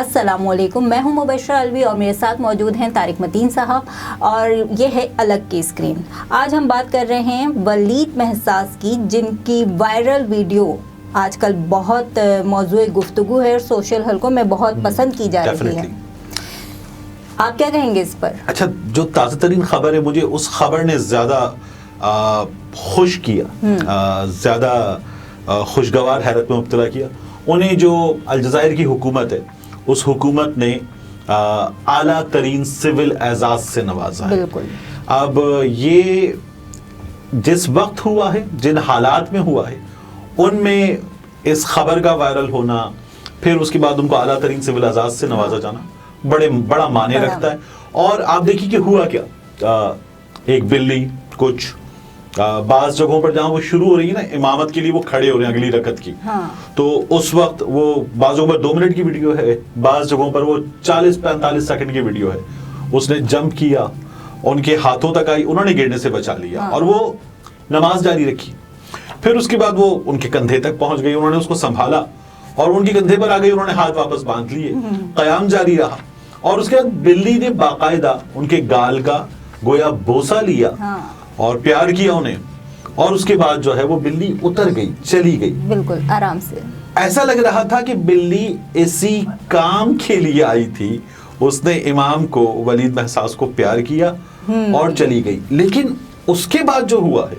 السلام علیکم، میں ہوں مبشرہ الوی اور میرے ساتھ موجود ہیں طارق متین صاحب، اور یہ ہے الگ کی اسکرین۔ آج ہم بات کر رہے ہیں ولید محساس کی، جن کی وائرل ویڈیو آج کل بہت موضوع گفتگو ہے اور سوشل حلقوں میں بہت پسند کی جا رہی ہے۔ آپ کیا کہیں گے اس پر؟ اچھا، جو تازہ ترین خبر ہے، مجھے اس خبر نے زیادہ خوش کیا، زیادہ خوشگوار حیرت میں مبتلا کیا۔ انہیں جو الجزائر کی حکومت ہے، اس حکومت نے اعلیٰ ترین سول اعزاز سے نوازا ہے۔ بالکل۔ اب یہ جس وقت ہوا ہے، جن حالات میں ہوا ہے، ان میں اس خبر کا وائرل ہونا، پھر اس کے بعد ان کو اعلیٰ ترین سول اعزاز سے نوازا جانا بڑا معنی رکھتا ہے۔ اور آپ دیکھیے کہ ہوا کیا، ایک بلی کچھ بعض جگہوں پر جہاں وہ شروع ہو رہی ہے نا امامت کے لیے، وہ کھڑے ہو رہے ہیں اگلی رکعت کی، تو اس وقت وہ بعض جگہوں پر 2 منٹ کی ویڈیو ہے، بعض جگہوں پر وہ 40-45 سیکنڈ کی ویڈیو ہے۔ اس نے جمپ کیا، ان کے ہاتھوں تک آئی، انہوں نے گرنے سے بچا لیا اور وہ نماز جاری رکھی۔ پھر اس کے بعد وہ ان کے کندھے تک پہنچ گئی، انہوں نے اس کو سنبھالا اور ان کے کندھے پر آ گئی، انہوں نے ہاتھ واپس باندھ لیے، قیام جاری رہا۔ اور اس کے بعد بلی نے باقاعدہ ان کے گال کا گویا بوسہ لیا اور پیار کیا انہیں، اور اس کے بعد جو ہے وہ بلی اتر گئی، چلی گئی بالکل آرام سے۔ ایسا لگ رہا تھا کہ بلی اسی کام کے لیے آئی تھی، اس نے امام کو، ولید محساس کو پیار کیا اور چلی گئی۔ لیکن اس کے بعد جو ہوا ہے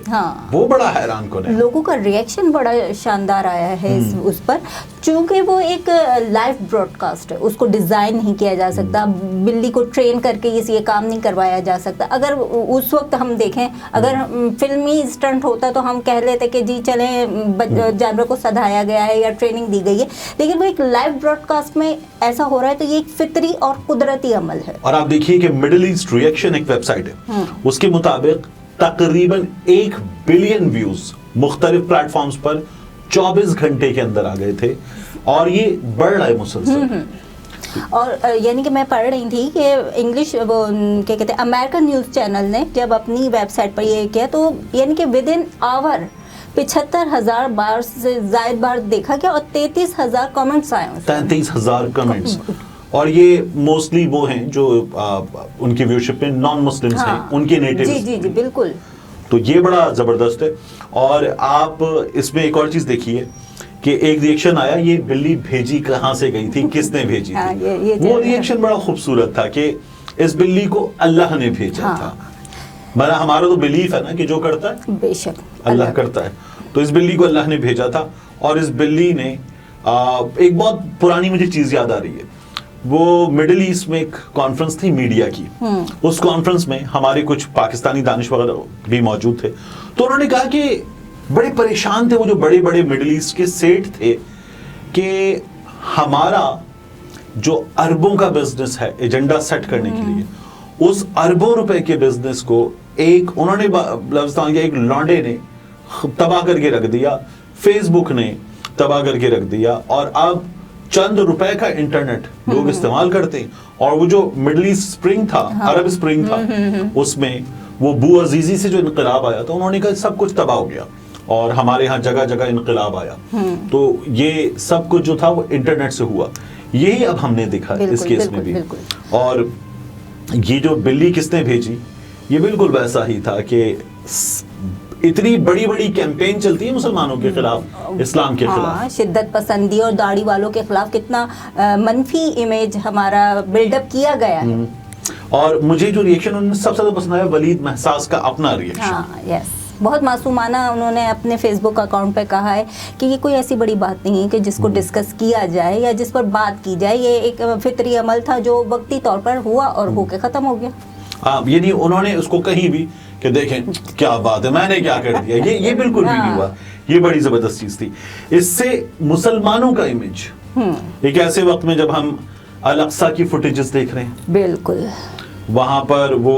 وہ بڑا حیران کن ہے۔ لوگوں کا ریئیکشن بڑا شاندار آیا ہے اس پر، چونکہ وہ ایک لائیو براڈ کاسٹ ہے، اس کو ڈیزائن نہیں کیا جا سکتا، بلی کو ٹرین کر کے یہ کام نہیں کروایا جا سکتا۔ اگر اس وقت ہم دیکھیں، اگر فلمی اسٹنٹ ہوتا تو ہم کہہ لیتے کہ جی چلیں جانور کو سدھایا گیا ہے یا ٹریننگ دی گئی ہے، لیکن وہ ایک لائیو براڈ کاسٹ میں ایسا ہو رہا ہے، تو یہ ایک فطری اور قدرتی عمل ہے۔ اور آپ دیکھیے کہ مڈل ایسٹ ریئیکشن ایک ویب سائٹ ہے، اس کے مطابق تقریباً 1 بلین ویوز مختلف پلیٹ فارمز پر 24 گھنٹے کے اندر آ گئے تھے، اور یہ بڑھ رہا ہے مسلسل۔ اور یعنی کہ میں پڑھ رہی تھی کہ انگلش وہ کیا کہتے ہیں امریکن نیوز چینل نے جب اپنی ویب سائٹ پر یہ کیا، تو یعنی کہ ود ان آور 75,000 بار سے زائد بار دیکھا گیا اور 33,000 کمنٹس آئے، 33,000 کمنٹس۔ اور یہ موسٹلی وہ ہیں جو ان کی ویورشپ میں نان مسلمز ہیں، ان کے نیٹیوز۔ جی بالکل۔ تو یہ بڑا زبردست ہے۔ اور آپ اس میں ایک اور چیز دیکھیے کہ ایک ریئیکشن آیا، یہ بلی بھیجی کہاں سے گئی تھی، کس نے بھیجی تھی؟ وہ ریئیکشن بڑا خوبصورت تھا کہ اس بلی کو اللہ نے بھیجا تھا۔ ہمارا تو بلیف ہے نا کہ جو کرتا ہے بے شک اللہ کرتا ہے، تو اس بلی کو اللہ نے بھیجا تھا۔ اور اس بلی نے ایک بہت پرانی مجھے چیز یاد آ رہی ہے، وہ مڈل ایسٹ میں ایک کانفرنس تھی میڈیا کی، اس کانفرنس میں ہمارے کچھ پاکستانی دانشور بھی موجود تھے، تو انہوں نے کہا کہ بڑے پریشان تھے وہ جو بڑے بڑے مڈل ایسٹ کے سیٹ تھے کہ ہمارا جو اربوں کا بزنس ہے ایجنڈا سیٹ کرنے کے لیے، اس اربوں روپے کے بزنس کو انہوں نے لفظ ایک لانڈے نے تباہ کر کے رکھ دیا، فیس بک نے تباہ کر کے رکھ دیا، اور اب چند روپے کا انٹرنیٹ لوگ استعمال کرتے ہیں۔ اور وہ جو مڈل ایسٹ اسپرنگ تھا، عرب اسپرنگ تھا، اس میں وہ بو عزیزی سے جو انقلاب آیا تھا، انہوں نے کہا سب کچھ تباہ ہو گیا، اور ہمارے ہاں جگہ جگہ انقلاب آیا۔ تو یہ سب کچھ جو تھا وہ انٹرنیٹ سے ہوا، یہی اب ہم نے دیکھا اس کیس میں بھی۔ اور یہ جو بلی کس نے بھیجی، یہ بالکل ویسا ہی تھا کہ اتنی بڑی بڑی کیمپین چلتی ہے مسلمانوں کے خلاف، اسلام کے خلاف، شدت پسندی اور داڑھی والوں کے خلاف کتنا منفی امیج ہمارا بلڈ اپ کیا گیا ہے۔ اور مجھے جو ریئیکشن انہوں نے سب سے زیادہ پسند آیا، ولید محساس کا اپنا ریئیکشن، بہت معصومانہ انہوں نے اپنے فیس بک اکاؤنٹ پہ کہا ہے کہ یہ کوئی ایسی بڑی بات نہیں ہے کہ جس کو ڈسکس کیا جائے یا جس پر بات کی جائے، یہ ایک فطری عمل تھا جو وقتی طور پر ہوا اور ہو کے ختم ہو گیا۔ یعنی انہوں نے اس کو کہیں بھی کہ دیکھیں کیا بات ہے، میں نے کیا کر دیا، یہ بالکل بھی نہیں ہوا۔ یہ بڑی زبردست چیز تھی۔ اس سے مسلمانوں کا امیج ایک ایسے وقت میں جب ہم الاقصی کی فوٹیجز دیکھ رہے ہیں، بالکل وہاں پر وہ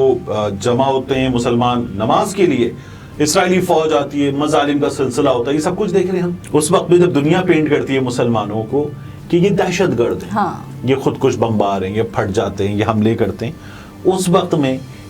جمع ہوتے ہیں مسلمان نماز کے لیے، اسرائیلی فوج آتی ہے، مظالم کا سلسلہ ہوتا ہے، یہ سب کچھ دیکھ رہے ہیں ہم۔ اس وقت میں جب دنیا پینٹ کرتی ہے مسلمانوں کو کہ یہ دہشت گرد ہیں، یہ خود کش بمبار ہیں، یہ پھٹ جاتے ہیں، یہ حملے کرتے ہیں، اس وقت میں